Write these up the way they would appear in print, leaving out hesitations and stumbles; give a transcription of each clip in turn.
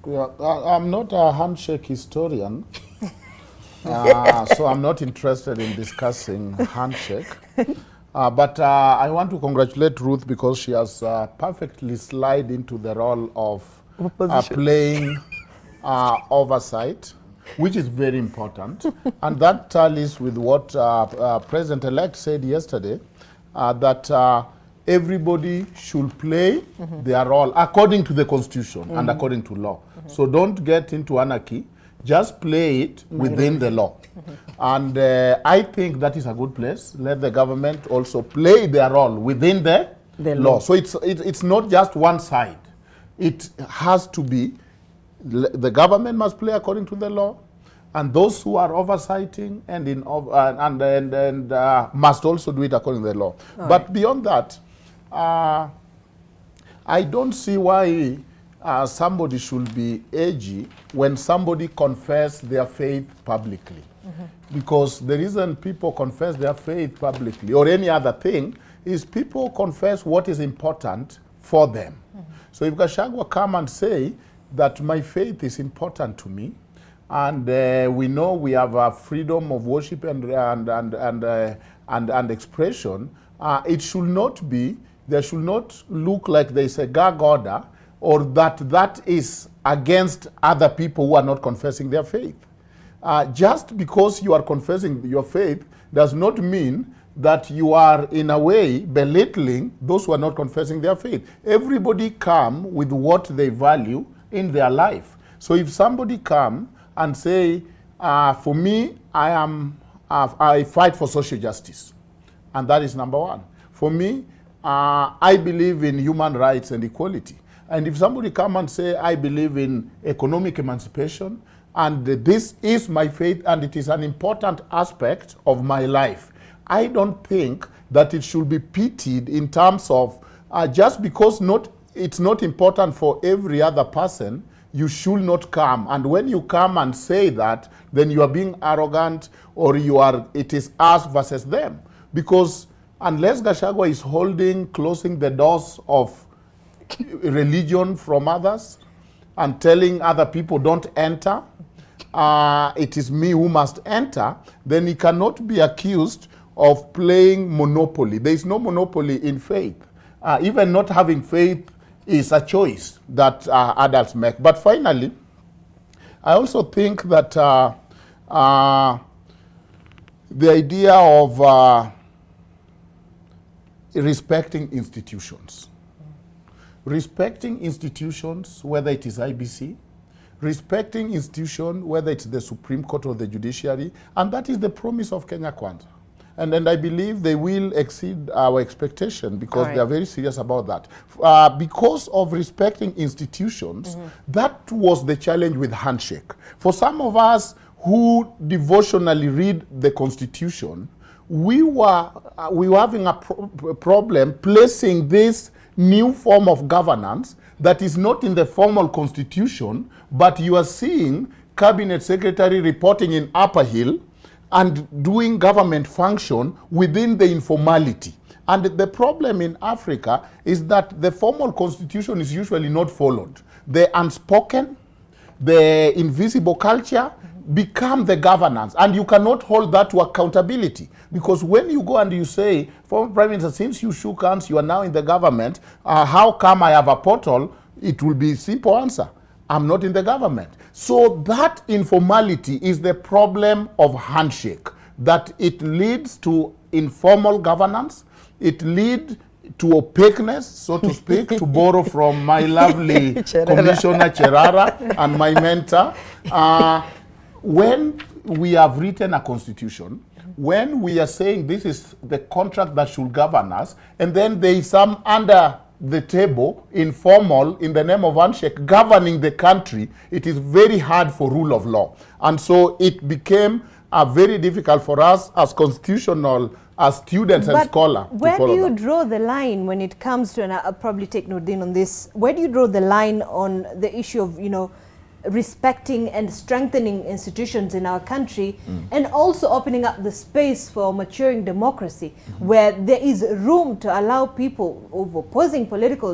I'm not a handshake historian, so I'm not interested in discussing handshake. But I want to congratulate Ruth because she has perfectly slid into the role of playing oversight, which is very important. And that tallies with what President-elect said yesterday, that everybody should play their role according to the Constitution and according to law. So don't get into anarchy. Just play it within the law. And I think that is a good place. Let the government also play their role within the law. So it's not just one side. It has to be, the government must play according to the law, and those who are oversighting must also do it according to the law. But beyond that, I don't see why somebody should be edgy when somebody confess their faith publicly. Because the reason people confess their faith publicly or any other thing is people confess what is important for them. So if Gachagua come and say that my faith is important to me, and we know we have a freedom of worship and expression, it should not be, there should not look like there is a gag order or that is against other people who are not confessing their faith. Just because you are confessing your faith does not mean that you are in a way belittling those who are not confessing their faith. Everybody come with what they value in their life. So if somebody come and say, for me, I fight for social justice, and that is number one. For me, I believe in human rights and equality. And if somebody come and say, I believe in economic emancipation, and this is my faith, and it is an important aspect of my life, I don't think that it should be pitied in terms of just because it's not important for every other person, you should not come. And when you come and say that, then you are being arrogant, or it is us versus them. Because unless Gachagua is closing the doors of religion from others and telling other people don't enter, it is me who must enter, then he cannot be accused of playing monopoly. There is no monopoly in faith. Even not having faith is a choice that adults make. But finally, I also think that the idea of respecting institutions. Respecting institutions, whether it is IBC, respecting institutions, whether it's the Supreme Court or the judiciary, and that is the promise of Kenya Kwanza. And I believe they will exceed our expectation because they are very serious about that. Because of respecting institutions, that was the challenge with handshake. For some of us who devotionally read the Constitution, we were having a problem placing this new form of governance that is not in the formal Constitution, but you are seeing Cabinet Secretary reporting in Upper Hill and doing government function within the informality. And the problem in Africa is that the formal Constitution is usually not followed. The unspoken, the invisible culture become the governance, and you cannot hold that to accountability. Because when you go and you say, former Prime Minister, since you shook hands, you are now in the government, how come I have a portal? It will be a simple answer. I'm not in the government. So that informality is the problem of handshake, that it leads to informal governance, it leads to opaqueness, so to speak, to borrow from my lovely Commissioner Cherara and my mentor. When we have written a constitution, when we are saying this is the contract that should govern us, and then there is some under the table, informal, in the name of handshake, governing the country, it is very hard for rule of law. And so it became very difficult for us as constitutional, as students and scholars. Where do you draw the line when it comes to, and I'll probably take Nordin on this, where do you draw the line on the issue of, respecting and strengthening institutions in our country, and also opening up the space for maturing democracy, where there is room to allow people of opposing political,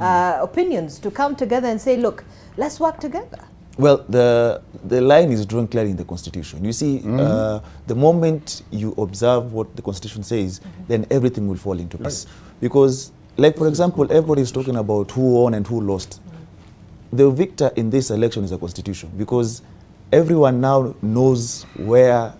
opinions to come together and say, look, let's work together. Well, the line is drawn clearly in the Constitution. You see, the moment you observe what the Constitution says, then everything will fall into place. Because, like, for example, everybody is talking about who won and who lost. The victor in this election is the Constitution, because everyone now knows where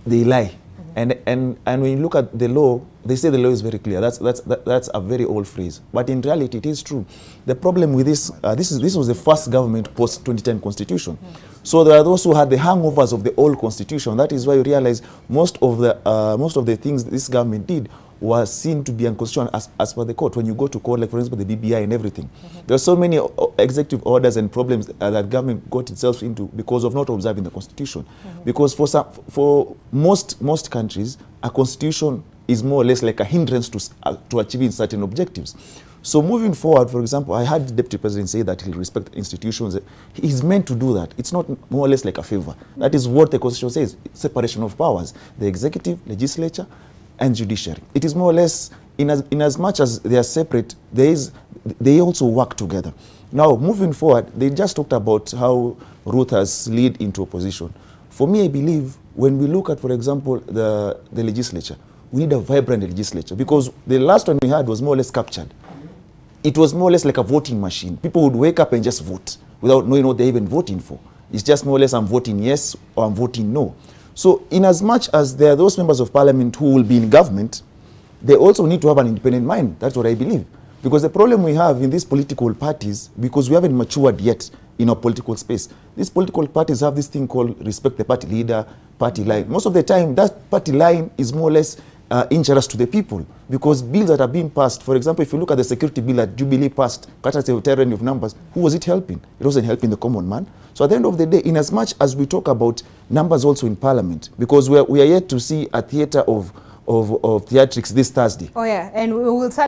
they lie. And when you look at the law, they say the law is very clear. That's a very old phrase. But in reality, it is true. The problem with this, this was the first government post-2010 Constitution. So there are those who had the hangovers of the old Constitution. That is why you realize most of the things this government did was seen to be unconstitutional as per the court. When you go to court, like for example the BBI and everything, there are so many executive orders and problems that government got itself into because of not observing the Constitution. Because for most countries, a constitution is more or less like a hindrance to achieving certain objectives. So moving forward, for example, I had the Deputy President say that he'll respect institutions. He's meant to do that. It's not more or less like a favor. That is what the Constitution says, separation of powers, the executive, legislature, and judiciary. It is more or less, in as much as they are separate, they also work together. Now, moving forward, they just talked about how Ruth has slid into opposition. For me, I believe when we look at, for example, the legislature, we need a vibrant legislature, because the last one we had was more or less captured. It was more or less like a voting machine. People would wake up and just vote without knowing what they're even voting for. It's just more or less I'm voting yes or I'm voting no. So in as much as there are those members of parliament who will be in government, they also need to have an independent mind. That's what I believe. Because the problem we have in these political parties, because we haven't matured yet in our political space, these political parties have this thing called respect the party leader, party line. Most of the time, that party line is more or less injurious to the people, because bills that are being passed, for example, if you look at the security bill that Jubilee passed, courtesy of tyranny of numbers, who was it helping? It wasn't helping the common man. So at the end of the day, in as much as we talk about numbers also in Parliament, because we are yet to see a theatre of theatrics this Thursday. Oh yeah, and we will